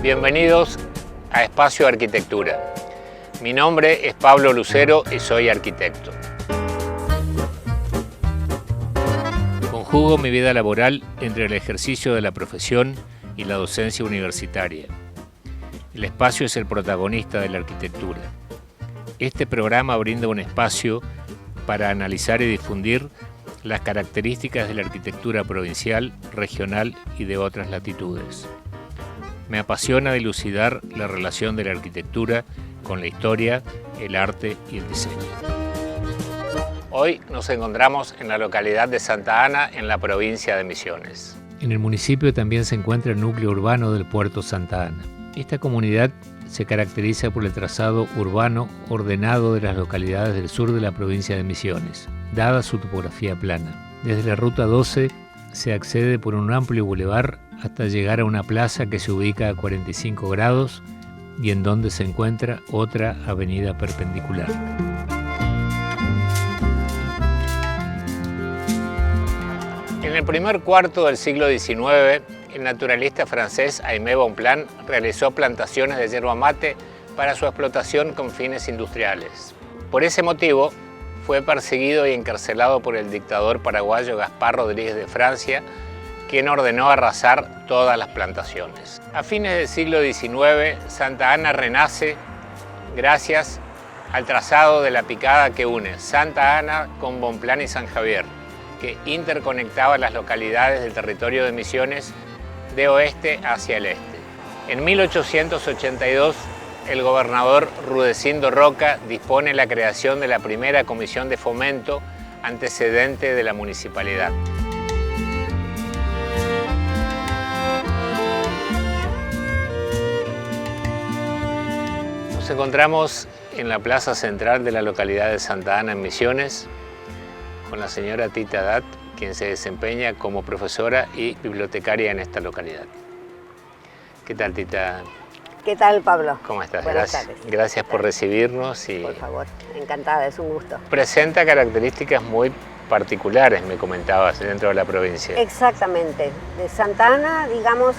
Bienvenidos a Espacio Arquitectura. Mi nombre es Pablo Lucero y soy arquitecto. Conjugo mi vida laboral entre el ejercicio de la profesión y la docencia universitaria. El espacio es el protagonista de la arquitectura. Este programa brinda un espacio para analizar y difundir las características de la arquitectura provincial, regional y de otras latitudes. Me apasiona dilucidar la relación de la arquitectura con la historia, el arte y el diseño. Hoy nos encontramos en la localidad de Santa Ana, en la provincia de Misiones. En el municipio también se encuentra el núcleo urbano del puerto Santa Ana. Esta comunidad se caracteriza por el trazado urbano ordenado de las localidades del sur de la provincia de Misiones, dada su topografía plana. Desde la ruta 12 se accede por un amplio bulevar hasta llegar a una plaza que se ubica a 45 grados y en donde se encuentra otra avenida perpendicular. En el primer cuarto del siglo XIX, el naturalista francés Aimé Bonpland realizó plantaciones de yerba mate para su explotación con fines industriales. Por ese motivo, fue perseguido y encarcelado por el dictador paraguayo Gaspar Rodríguez de Francia, quien ordenó arrasar todas las plantaciones. A fines del siglo XIX, Santa Ana renace gracias al trazado de la picada que une Santa Ana con Bonpland y San Javier, que interconectaba las localidades del territorio de Misiones de oeste hacia el este. En 1882, el gobernador Rudecindo Roca dispone la creación de la primera comisión de fomento antecedente de la municipalidad. Nos encontramos en la plaza central de la localidad de Santa Ana en Misiones con la señora Tita Dat, quien se desempeña como profesora y bibliotecaria en esta localidad. ¿Qué tal, Tita? ¿Qué tal, Pablo? ¿Cómo estás? Buenas tardes. Gracias por recibirnos. Y por favor, encantada, es un gusto. Presenta características muy particulares, me comentabas, dentro de la provincia. Exactamente. De Santa Ana, digamos,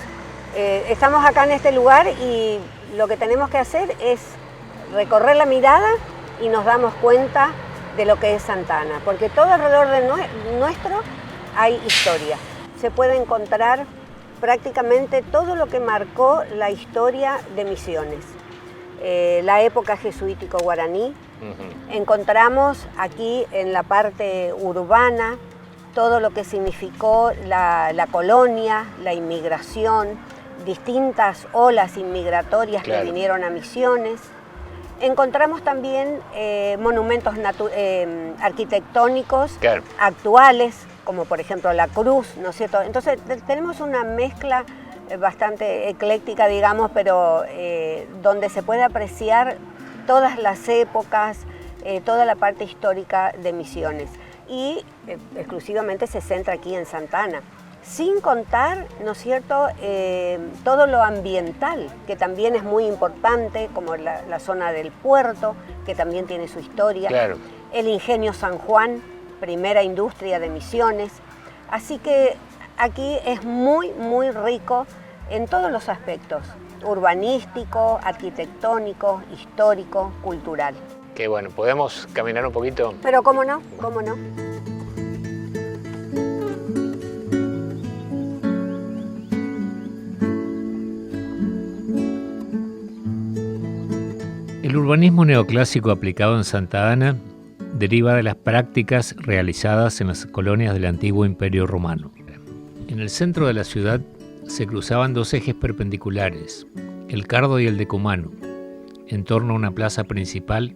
estamos acá en este lugar y lo que tenemos que hacer es recorrer la mirada y nos damos cuenta de lo que es Santa Ana, porque todo alrededor de nuestro hay historia. Se puede encontrar prácticamente todo lo que marcó la historia de Misiones. La época jesuítico guaraní. Encontramos aquí en la parte urbana todo lo que significó la colonia, la inmigración, distintas olas inmigratorias que vinieron a Misiones. Encontramos también monumentos arquitectónicos actuales, como por ejemplo la cruz, ¿no es cierto? Entonces tenemos una mezcla bastante ecléctica, digamos, pero donde se puede apreciar todas las épocas, toda la parte histórica de Misiones. Y exclusivamente se centra aquí en Santa Ana. Sin contar, ¿no es cierto?, todo lo ambiental, que también es muy importante, como la zona del puerto, que también tiene su historia. Claro. El ingenio San Juan, primera industria de Misiones. Así que aquí es muy, muy rico en todos los aspectos, urbanístico, arquitectónico, histórico, cultural. Qué bueno, ¿podemos caminar un poquito? Pero cómo no, cómo no. El urbanismo neoclásico aplicado en Santa Ana deriva de las prácticas realizadas en las colonias del antiguo Imperio Romano. En el centro de la ciudad se cruzaban dos ejes perpendiculares, el Cardo y el Decumano, en torno a una plaza principal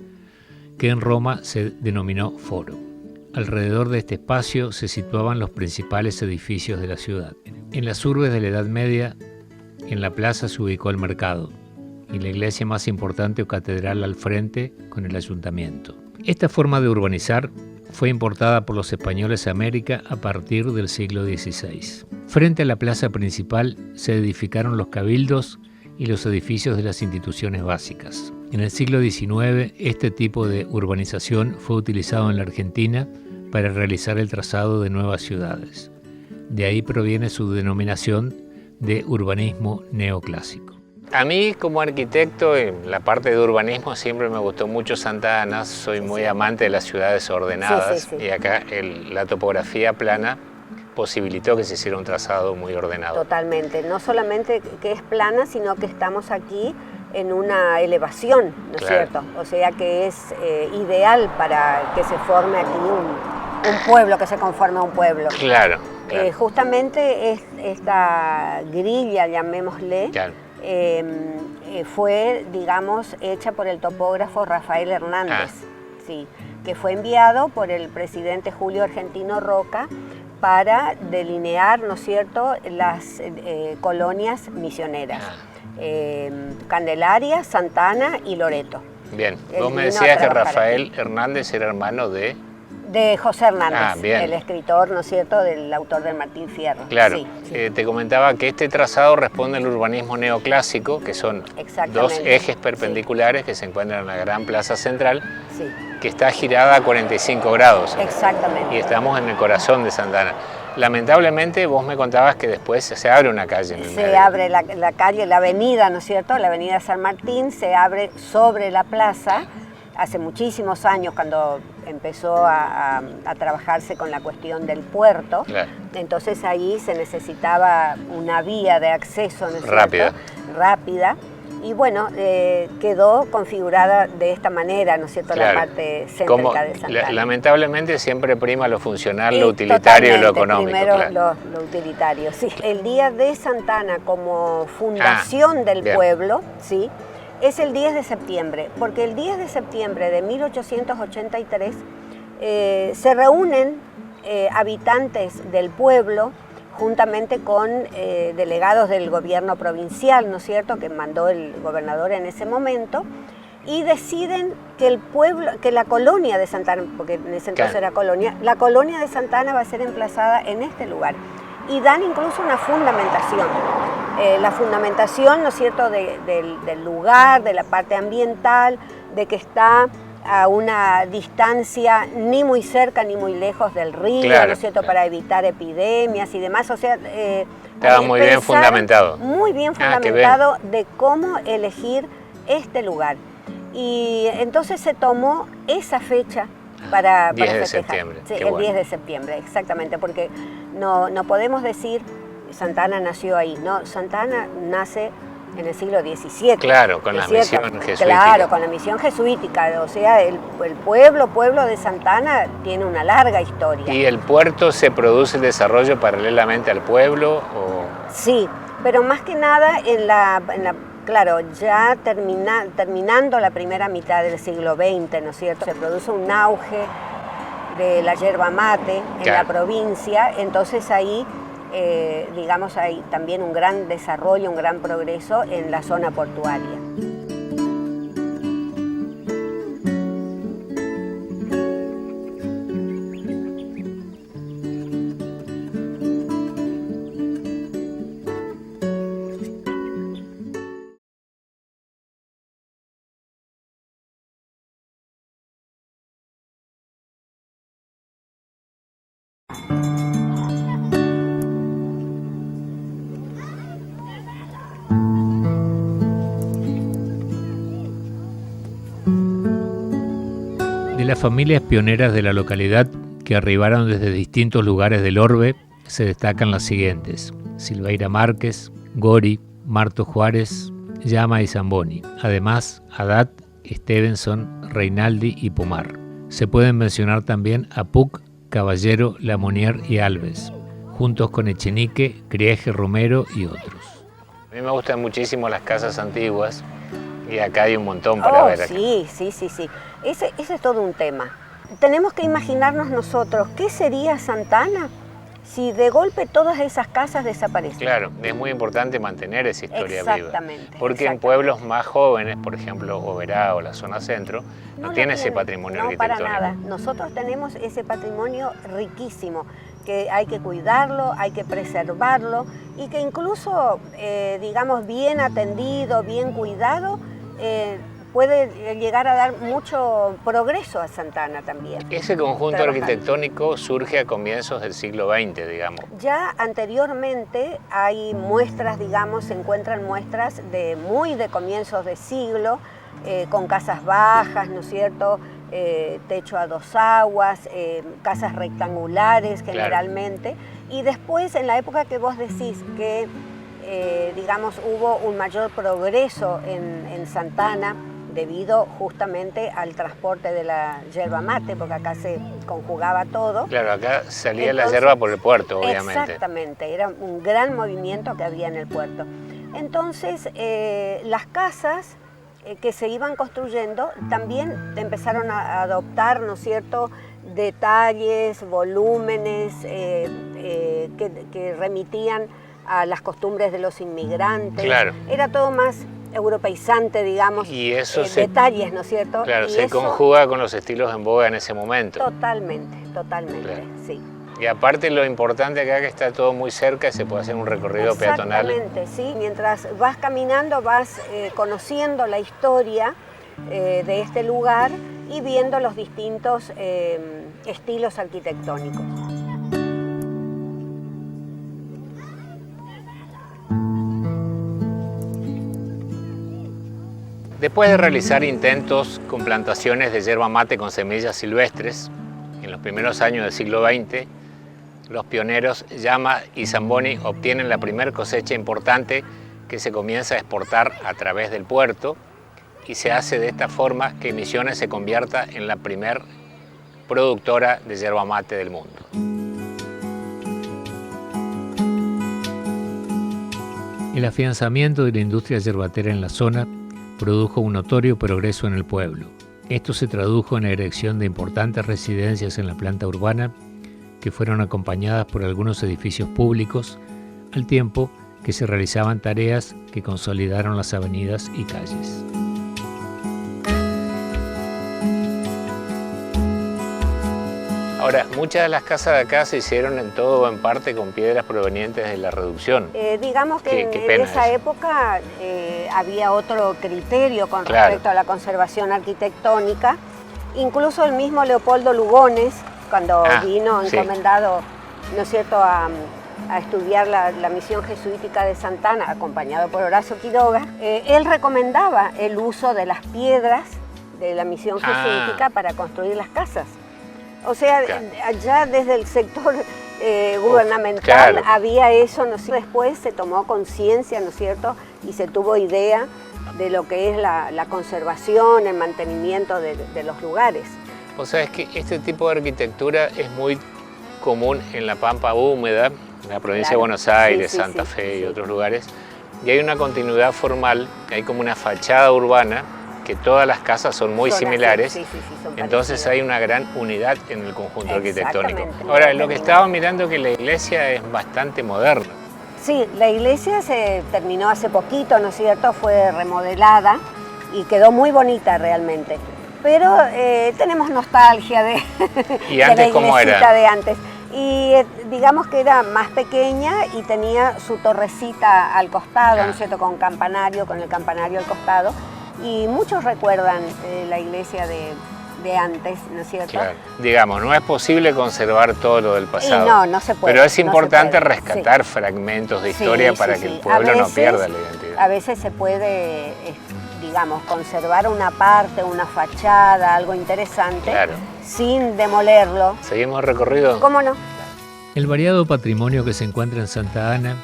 que en Roma se denominó Foro. Alrededor de este espacio se situaban los principales edificios de la ciudad. En las urbes de la Edad Media, en la plaza se ubicó el mercado y la iglesia más importante o catedral al frente con el ayuntamiento. Esta forma de urbanizar fue importada por los españoles a América a partir del siglo XVI. Frente a la plaza principal se edificaron los cabildos y los edificios de las instituciones básicas. En el siglo XIX, este tipo de urbanización fue utilizado en la Argentina para realizar el trazado de nuevas ciudades. De ahí proviene su denominación de urbanismo neoclásico. A mí como arquitecto, en la parte de urbanismo siempre me gustó mucho Santa Ana, soy muy amante de las ciudades ordenadas y acá la topografía plana posibilitó que se hiciera un trazado muy ordenado. Totalmente, no solamente que es plana, sino que estamos aquí en una elevación, ¿no es cierto? O sea que es ideal para que se forme aquí un pueblo, que se conforme un pueblo. Claro. Justamente esta grilla, llamémosle, fue, digamos, hecha por el topógrafo Rafael Hernández, sí, que fue enviado por el presidente Julio Argentino Roca para delinear, ¿no es cierto?, las colonias misioneras, Candelaria, Santa Ana y Loreto. Bien, vos me decías que Rafael Hernández era hermano de José Hernández, el escritor, ¿no es cierto?, del autor del Martín Fierro. Claro, sí. Te comentaba que este trazado responde al urbanismo neoclásico, que son dos ejes perpendiculares que se encuentran en la gran plaza central, que está girada a 45 grados. Exactamente. Y estamos en el corazón de Santa Ana. Lamentablemente vos me contabas que después se abre una calle en el medio. Se abre la calle, la avenida, ¿no es cierto?, la avenida San Martín, se abre sobre la plaza. Hace muchísimos años, cuando empezó a trabajarse con la cuestión del puerto, entonces ahí se necesitaba una vía de acceso, ¿no es cierto?, rápida, y bueno, quedó configurada de esta manera, ¿no es cierto?, la parte céntrica de Santa Ana. Lamentablemente siempre prima lo funcional, lo utilitario y lo económico. Primero lo utilitario, sí. El Día de Santa Ana como fundación del pueblo, sí, es el 10 de septiembre, porque el 10 de septiembre de 1883 se reúnen habitantes del pueblo juntamente con delegados del gobierno provincial, ¿no es cierto?, que mandó el gobernador en ese momento, y deciden que el pueblo, que la colonia de Santa Ana, porque en ese entonces era colonia, la colonia de Santa Ana va a ser emplazada en este lugar. Y dan incluso una fundamentación. La fundamentación, ¿no es cierto?, del lugar, de la parte ambiental, de que está a una distancia ni muy cerca ni muy lejos del río, ¿no es cierto?, para evitar epidemias y demás. O sea, estaba muy bien fundamentado. Muy bien fundamentado de cómo elegir este lugar. Y entonces se tomó esa fecha para 10 de festejar. septiembre. Sí, el 10 de septiembre, exactamente, porque no podemos decir Santa Ana nació ahí, no, Santa Ana nace en el siglo XVII. Claro, con la misión jesuítica. Claro, con la misión jesuítica, o sea, el pueblo de Santa Ana tiene una larga historia. ¿Y el puerto se produce el desarrollo paralelamente al pueblo? O... Sí, pero más que nada claro, ya terminando la primera mitad del siglo XX, ¿no es cierto?, se produce un auge de la yerba mate en la provincia, entonces ahí, digamos, hay también un gran desarrollo, un gran progreso en la zona portuaria. De las familias pioneras de la localidad que arribaron desde distintos lugares del orbe, se destacan las siguientes: Silveira Márquez, Gori, Marto Juárez, Llama y Zamboni. Además, Haddad, Stevenson, Reinaldi y Pomar. Se pueden mencionar también a Puc, Caballero, Lamonier y Alves, juntos con Echenique, Crieje, Romero y otros. A mí me gustan muchísimo las casas antiguas y acá hay un montón para ver. Sí. Ese es todo un tema. Tenemos que imaginarnos nosotros qué sería Santa Ana si de golpe todas esas casas desaparecen. Claro, es muy importante mantener esa historia viva. Porque en exactamente. Pueblos más jóvenes, por ejemplo, Oberá o la zona centro, no tiene ese patrimonio arquitectónico. No, para nada. Nosotros tenemos ese patrimonio riquísimo, que hay que cuidarlo, hay que preservarlo y que incluso, digamos, bien atendido, bien cuidado, puede llegar a dar mucho progreso a Santa Ana también. Ese conjunto arquitectónico surge a comienzos del siglo XX, digamos. Ya anteriormente hay muestras, digamos, se encuentran muestras de comienzos de siglo, con casas bajas, ¿no es cierto?, techo a dos aguas, casas rectangulares generalmente, claro. Y después, en la época que vos decís que, digamos, hubo un mayor progreso en Santa Ana, debido justamente al transporte de la yerba mate, porque acá se conjugaba todo. Claro, acá salía la yerba por el puerto, obviamente. Exactamente, era un gran movimiento que había en el puerto. Entonces, las casas que se iban construyendo también empezaron a adoptar, ¿no es cierto?, detalles, volúmenes que remitían a las costumbres de los inmigrantes. Claro. Era todo más europeizante, digamos, y eso detalles, ¿no es cierto? Claro, y se eso, conjuga con los estilos en boga en ese momento. Totalmente, claro. Sí. Y aparte lo importante acá que está todo muy cerca y se puede hacer un recorrido peatonal. Exactamente, sí. Mientras vas caminando vas conociendo la historia de este lugar y viendo los distintos estilos arquitectónicos. Después de realizar intentos con plantaciones de yerba mate con semillas silvestres, en los primeros años del siglo XX, los pioneros Llama y Zamboni obtienen la primera cosecha importante que se comienza a exportar a través del puerto y se hace de esta forma que Misiones se convierta en la primer productora de yerba mate del mundo. El afianzamiento de la industria yerbatera en la zona produjo un notorio progreso en el pueblo. Esto se tradujo en la erección de importantes residencias en la planta urbana que fueron acompañadas por algunos edificios públicos, al tiempo que se realizaban tareas que consolidaron las avenidas y calles. Ahora, muchas de las casas de acá se hicieron en todo o en parte con piedras provenientes de la reducción. Digamos que en esa época había otro criterio con respecto a la conservación arquitectónica. Incluso el mismo Leopoldo Lugones, cuando vino encomendado, ¿no es cierto?, a estudiar la misión jesuítica de Santa Ana, acompañado por Horacio Quiroga, él recomendaba el uso de las piedras de la misión jesuítica para construir las casas. O sea, ya desde el sector gubernamental había eso, ¿no es cierto? Después se tomó conciencia, ¿no es cierto?, y se tuvo idea de lo que es la conservación, el mantenimiento de los lugares. O sea, es que este tipo de arquitectura es muy común en la Pampa húmeda, en la provincia de Buenos Aires, Santa Fe y otros lugares, y hay una continuidad formal, hay como una fachada urbana, que todas las casas son muy similares, son entonces hay una gran unidad en el conjunto arquitectónico. Ahora, lo que estaba mirando que la iglesia es bastante moderna. Sí, la iglesia se terminó hace poquito, ¿no es cierto?, fue remodelada y quedó muy bonita realmente. Pero tenemos nostalgia de, ¿Y antes de la cómo iglesita era? De antes. Y digamos que era más pequeña y tenía su torrecita al costado, ¿no es cierto?, con el campanario al costado. Y muchos recuerdan la iglesia de antes, ¿no es cierto? Claro. Digamos, no es posible conservar todo lo del pasado. Y no se puede. Pero es importante rescatar fragmentos de historia para que el pueblo no pierda la identidad. A veces se puede, digamos, conservar una parte, una fachada, algo interesante, sin demolerlo. ¿Seguimos el recorrido? ¿Cómo no? El variado patrimonio que se encuentra en Santa Ana,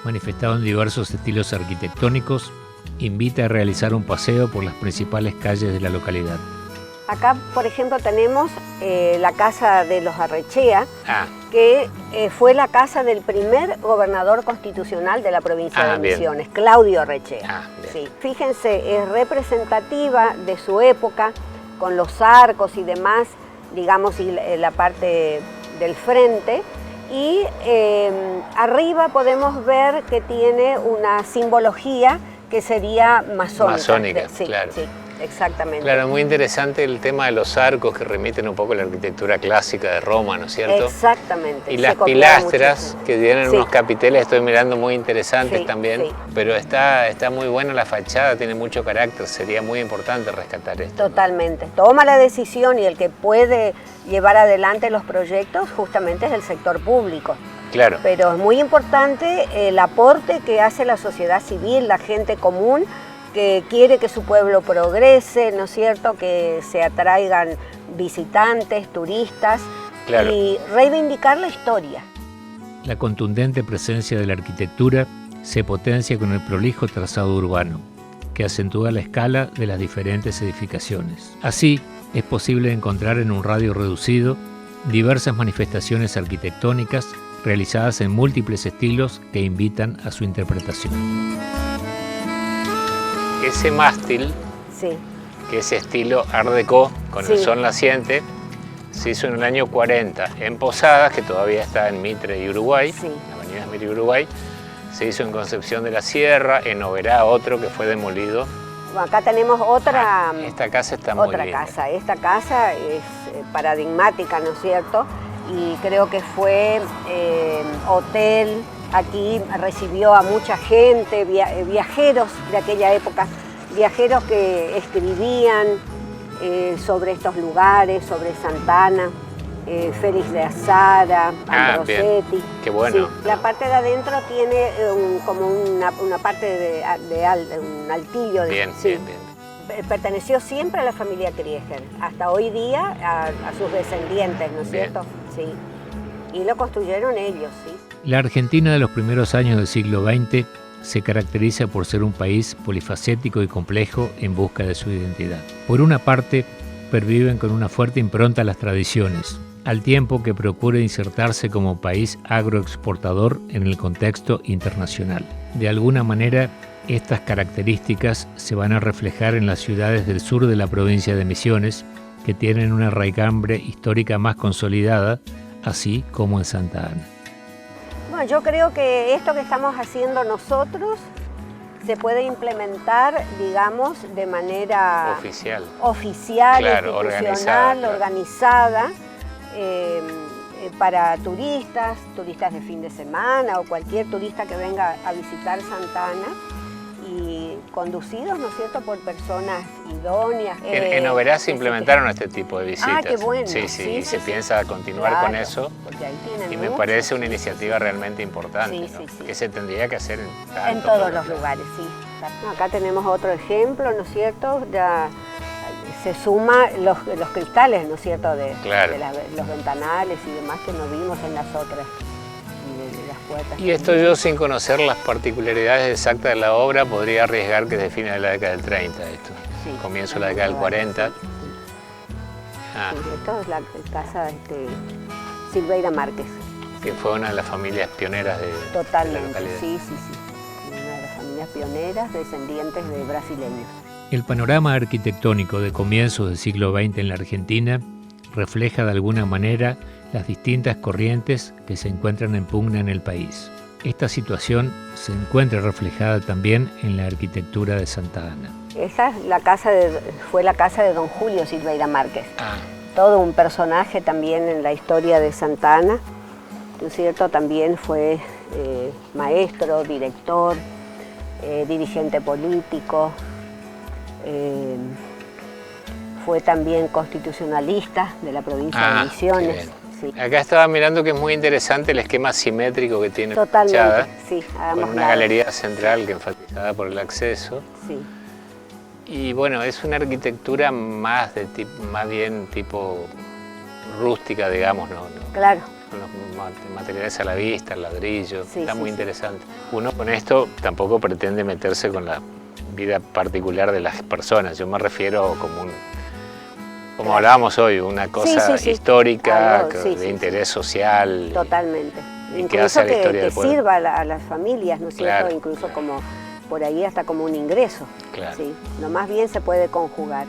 manifestado en diversos estilos arquitectónicos, invita a realizar un paseo por las principales calles de la localidad. Acá, por ejemplo, tenemos la casa de los Arrechea, que fue la casa del primer gobernador constitucional de la provincia de Misiones, Claudio Arrechea. Sí. Fíjense, es representativa de su época, con los arcos y demás, digamos, y la parte del frente. Y arriba podemos ver que tiene una simbología que sería masónica. Claro. Sí. exactamente. Claro, muy interesante el tema de los arcos que remiten un poco a la arquitectura clásica de Roma, ¿no es cierto? Exactamente. Y las pilastras que tienen unos capiteles, estoy mirando muy interesantes también, pero está muy buena la fachada, tiene mucho carácter, sería muy importante rescatar esto. Totalmente. Toma la decisión y el que puede llevar adelante los proyectos justamente es el sector público. Claro. Pero es muy importante el aporte que hace la sociedad civil, la gente común, que quiere que su pueblo progrese, ¿no es cierto?, que se atraigan visitantes, turistas, y reivindicar la historia. La contundente presencia de la arquitectura se potencia con el prolijo trazado urbano, que acentúa la escala de las diferentes edificaciones. Así, es posible encontrar en un radio reducido diversas manifestaciones arquitectónicas realizadas en múltiples estilos que invitan a su interpretación. Ese mástil, que es estilo Art Deco, con el sol naciente, se hizo en el año 40 en Posadas, que todavía está en Mitre y Uruguay, la avenida Mitre y Uruguay. Se hizo en Concepción de la Sierra, en Oberá otro que fue demolido. Bueno, acá tenemos otra. Esta casa está muy linda. Esta casa es paradigmática, ¿no es cierto? Y creo que fue hotel. Aquí recibió a mucha gente, viajeros de aquella época, viajeros que escribían sobre estos lugares, sobre Santana, Félix de Azara, Ambrosetti. Qué bueno. Sí, la parte de adentro tiene como una parte de un altillo. Bien. Perteneció siempre a la familia Krieger, hasta hoy día a sus descendientes, ¿no es cierto? Sí. Y lo construyeron ellos, sí. La Argentina de los primeros años del siglo XX se caracteriza por ser un país polifacético y complejo en busca de su identidad. Por una parte, perviven con una fuerte impronta a las tradiciones, al tiempo que procura insertarse como país agroexportador en el contexto internacional. De alguna manera, estas características se van a reflejar en las ciudades del sur de la provincia de Misiones, que tienen una raigambre histórica más consolidada, así como en Santa Ana. Bueno, yo creo que esto que estamos haciendo nosotros se puede implementar, digamos, de manera oficial, institucional, organizada, para turistas de fin de semana o cualquier turista que venga a visitar Santa Ana, y conducidos, ¿no es cierto?, por personas idóneas. En Oberá se implementaron este tipo de visitas. Ah, qué bueno. Sí, y se piensa continuar con eso. Y me parece una iniciativa realmente importante, que se tendría que hacer en todos los lugares, sí. Acá tenemos otro ejemplo, ¿no es cierto? Ya se suma los cristales, ¿no es cierto?, de los ventanales y demás que no vimos en las otras. Y esto yo, sin conocer las particularidades exactas de la obra, podría arriesgar que define la década del 30 esto. Comienzo de la década del 40. Esto es la casa Silveira Márquez. Que fue una de las familias pioneras de la localidad. Sí. Una de las familias pioneras, descendientes de brasileños. El panorama arquitectónico de comienzos del siglo XX en la Argentina refleja de alguna manera las distintas corrientes que se encuentran en pugna en el país. Esta situación se encuentra reflejada también en la arquitectura de Santa Ana. Esa es fue la casa de don Julio Silveira Márquez. Todo un personaje también en la historia de Santa Ana, ¿no es cierto? También fue maestro, director, dirigente político, fue también constitucionalista de la provincia de Misiones. Sí. Acá estaba mirando que es muy interesante el esquema simétrico que tiene la fachada, con una galería central que enfatizada por el acceso. Sí. Y bueno, es una arquitectura más bien tipo rústica, digamos, ¿no? Claro. Con los materiales a la vista, el ladrillo, está muy interesante. Uno con esto tampoco pretende meterse con la vida particular de las personas, yo me refiero como hablábamos hoy, una cosa histórica, de interés social. Totalmente. Y que hace a la historia del pueblo. Que sirva a las familias, ¿no es cierto? Incluso como por ahí hasta como un ingreso. Sí. Lo más bien se puede conjugar.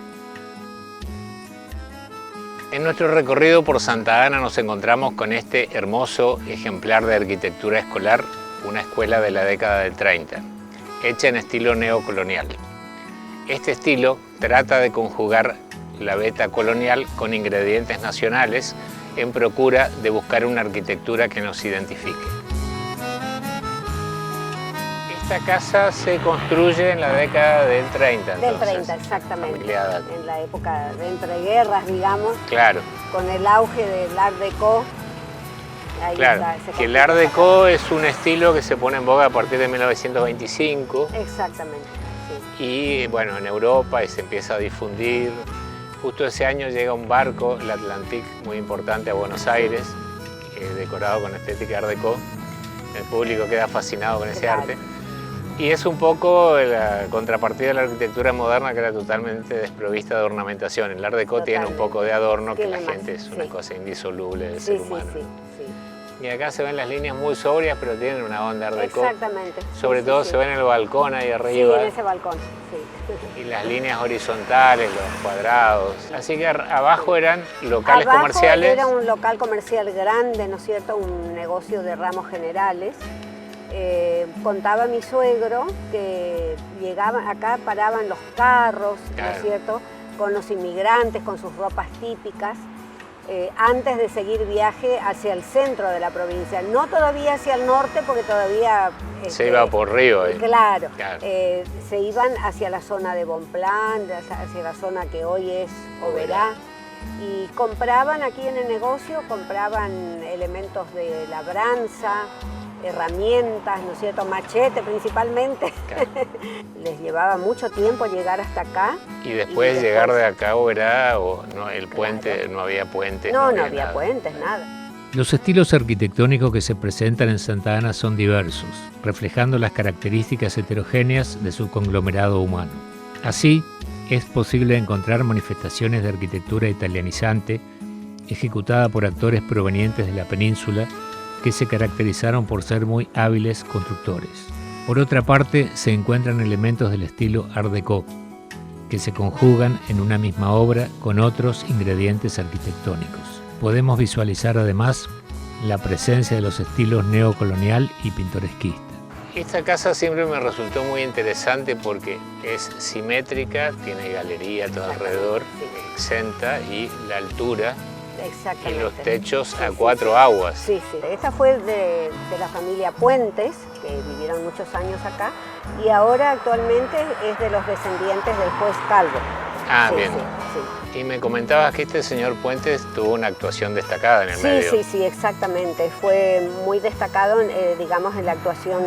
En nuestro recorrido por Santa Ana nos encontramos con este hermoso ejemplar de arquitectura escolar, una escuela de la década del 30, hecha en estilo neocolonial. Este estilo, trata de conjugar la veta colonial con ingredientes nacionales en procura de buscar una arquitectura que nos identifique. Esta casa se construye en la década del 30. Del 30, exactamente. Familiada. En la época de entreguerras, digamos. Claro. Con el auge del Art Deco. Ahí claro, que el Art Deco es un estilo que se pone en boga a partir de 1925. Exactamente, sí. Y bueno, en Europa y se empieza a difundir. Justo ese año llega un barco, el Atlantic, muy importante a Buenos Aires, decorado con estética Art Deco. El público queda fascinado con ese arte. Y es un poco la contrapartida de la arquitectura moderna, que era totalmente desprovista de ornamentación. El Art Deco tiene un poco de adorno, que la gente es una cosa indisoluble del ser humano. Y acá se ven las líneas muy sobrias, pero tienen una onda Art Deco. Exactamente. Sobre todo se ve en el balcón ahí arriba. Sí, en ese balcón, sí. Y las líneas horizontales, los cuadrados. Así que abajo eran locales comerciales. Era un local comercial grande, ¿no es cierto? Un negocio de ramos generales. Contaba mi suegro que llegaban acá, paraban los carros, claro, ¿no es cierto? Con los inmigrantes, con sus ropas típicas. Antes de seguir viaje hacia el centro de la provincia, no todavía hacia el norte porque todavía... se iba por río. Claro, se iban hacia la zona de Bonpland, hacia la zona que hoy es Oberá, y compraban aquí en el negocio, compraban elementos de labranza, herramientas, ¿no es cierto? Machete principalmente. Claro. Les llevaba mucho tiempo llegar hasta acá. Y después llegar de acá a Oberá, o no, el puente, claro, no había puentes. No había puentes, nada. Los estilos arquitectónicos que se presentan en Santa Ana son diversos, reflejando las características heterogéneas de su conglomerado humano. Así, es posible encontrar manifestaciones de arquitectura italianizante ejecutada por actores provenientes de la península que se caracterizaron por ser muy hábiles constructores. Por otra parte, se encuentran elementos del estilo Art Deco, que se conjugan en una misma obra con otros ingredientes arquitectónicos. Podemos visualizar además la presencia de los estilos neocolonial y pintoresquista. Esta casa siempre me resultó muy interesante porque es simétrica, tiene galería todo alrededor, exenta, y la altura. Exactamente. Y los techos a cuatro aguas. Sí. Esta fue de la familia Puentes, que vivieron muchos años acá, y ahora actualmente es de los descendientes del juez Calvo. Ah, bien. Sí. Y me comentabas que este señor Puentes tuvo una actuación destacada en el medio. Sí, exactamente. Fue muy destacado, digamos, en la actuación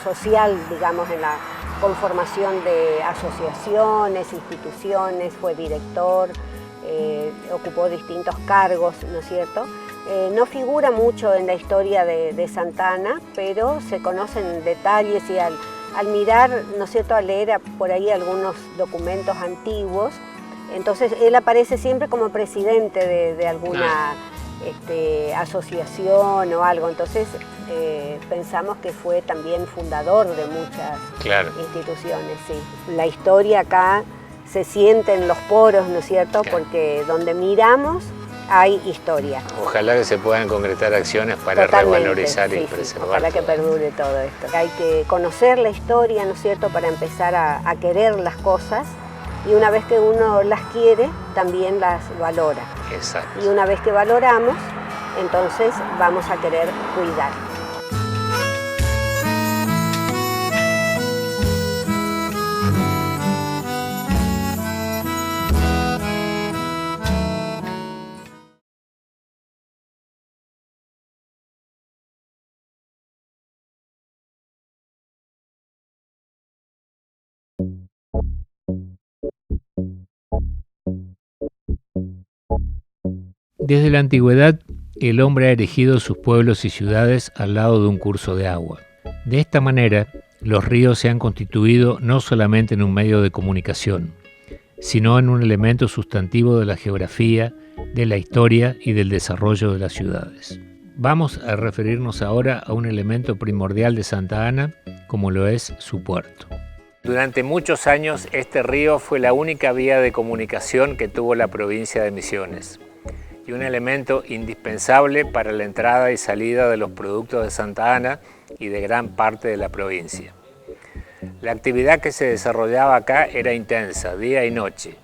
social, digamos, en la conformación de asociaciones, instituciones, fue director. Ocupó distintos cargos, ¿no es cierto? No figura mucho en la historia de Santa Ana, pero se conocen detalles y al mirar, ¿no es cierto?, al leer por ahí algunos documentos antiguos, entonces él aparece siempre como presidente de alguna asociación o algo, entonces pensamos que fue también fundador de muchas instituciones, sí. La historia acá se siente en los poros, ¿no es cierto? Claro. Porque donde miramos hay historia. Ojalá que se puedan concretar acciones para revalorizar y preservar. Ojalá que perdure todo esto. Hay que conocer la historia, ¿no es cierto?, para empezar a querer las cosas, y una vez que uno las quiere, también las valora. Exacto. Y una vez que valoramos, entonces vamos a querer cuidar. Desde la antigüedad, el hombre ha erigido sus pueblos y ciudades al lado de un curso de agua. De esta manera, los ríos se han constituido no solamente en un medio de comunicación, sino en un elemento sustantivo de la geografía, de la historia y del desarrollo de las ciudades. Vamos a referirnos ahora a un elemento primordial de Santa Ana, como lo es su puerto. Durante muchos años, este río fue la única vía de comunicación que tuvo la provincia de Misiones, y un elemento indispensable para la entrada y salida de los productos de Santa Ana y de gran parte de la provincia. La actividad que se desarrollaba acá era intensa, día y noche,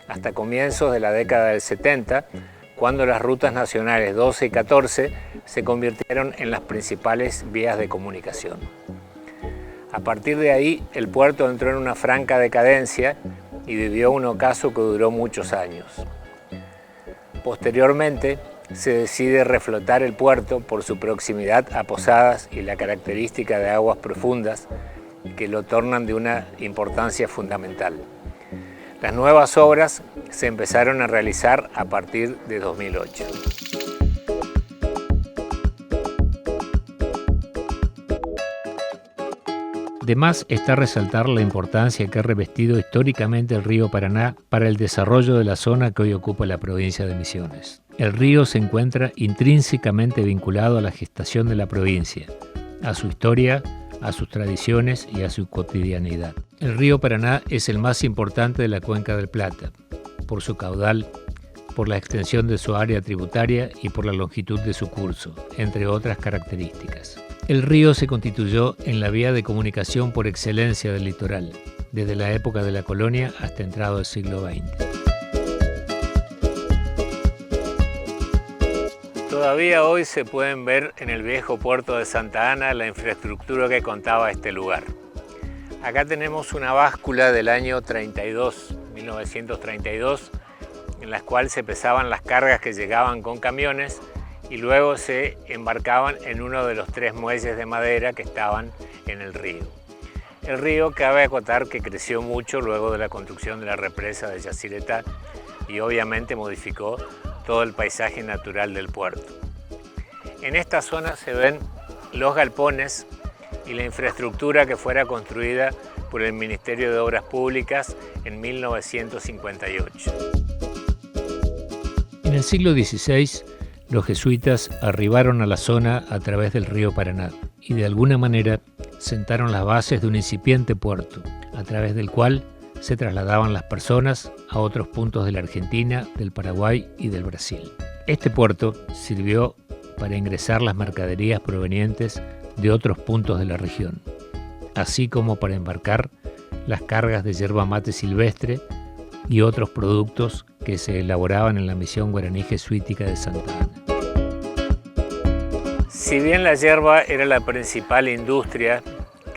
hasta comienzos de la década del 70, cuando las rutas nacionales 12 y 14 se convirtieron en las principales vías de comunicación. A partir de ahí, el puerto entró en una franca decadencia y vivió un ocaso que duró muchos años. Posteriormente, se decide reflotar el puerto por su proximidad a Posadas y la característica de aguas profundas que lo tornan de una importancia fundamental. Las nuevas obras se empezaron a realizar a partir de 2008. De más está resaltar la importancia que ha revestido históricamente el río Paraná para el desarrollo de la zona que hoy ocupa la provincia de Misiones. El río se encuentra intrínsecamente vinculado a la gestación de la provincia, a su historia, a sus tradiciones y a su cotidianidad. El río Paraná es el más importante de la Cuenca del Plata, por su caudal, por la extensión de su área tributaria y por la longitud de su curso, entre otras características. El río se constituyó en la vía de comunicación por excelencia del litoral, desde la época de la colonia hasta entrado el siglo XX. Todavía hoy se pueden ver en el viejo puerto de Santa Ana la infraestructura que contaba este lugar. Acá tenemos una báscula del año 1932, en la cual se pesaban las cargas que llegaban con camiones y luego se embarcaban en uno de los 3 muelles de madera que estaban en el río. El río, cabe acotar que creció mucho luego de la construcción de la represa de Yacyretá y obviamente modificó todo el paisaje natural del puerto. En esta zona se ven los galpones y la infraestructura que fuera construida por el Ministerio de Obras Públicas en 1958. En el siglo XVI, los jesuitas arribaron a la zona a través del río Paraná y de alguna manera sentaron las bases de un incipiente puerto, a través del cual se trasladaban las personas a otros puntos de la Argentina, del Paraguay y del Brasil. Este puerto sirvió para ingresar las mercaderías provenientes de otros puntos de la región, así como para embarcar las cargas de yerba mate silvestre y otros productos que se elaboraban en la misión guaraní jesuítica de Santa Ana. Si bien la yerba era la principal industria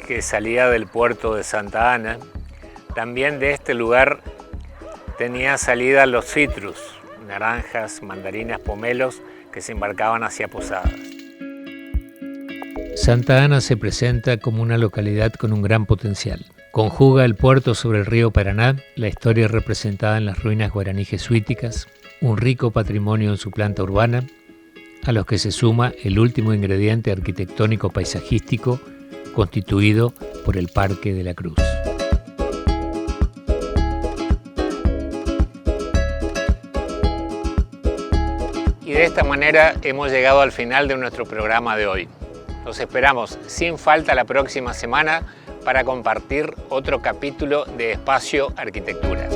que salía del puerto de Santa Ana, también de este lugar tenía salida los citrus, naranjas, mandarinas, pomelos, que se embarcaban hacia Posadas. Santa Ana se presenta como una localidad con un gran potencial. Conjuga el puerto sobre el río Paraná, la historia representada en las ruinas guaraní jesuíticas, un rico patrimonio en su planta urbana, a los que se suma el último ingrediente arquitectónico paisajístico constituido por el Parque de la Cruz. Y de esta manera hemos llegado al final de nuestro programa de hoy. Los esperamos sin falta la próxima semana para compartir otro capítulo de Espacio Arquitectura.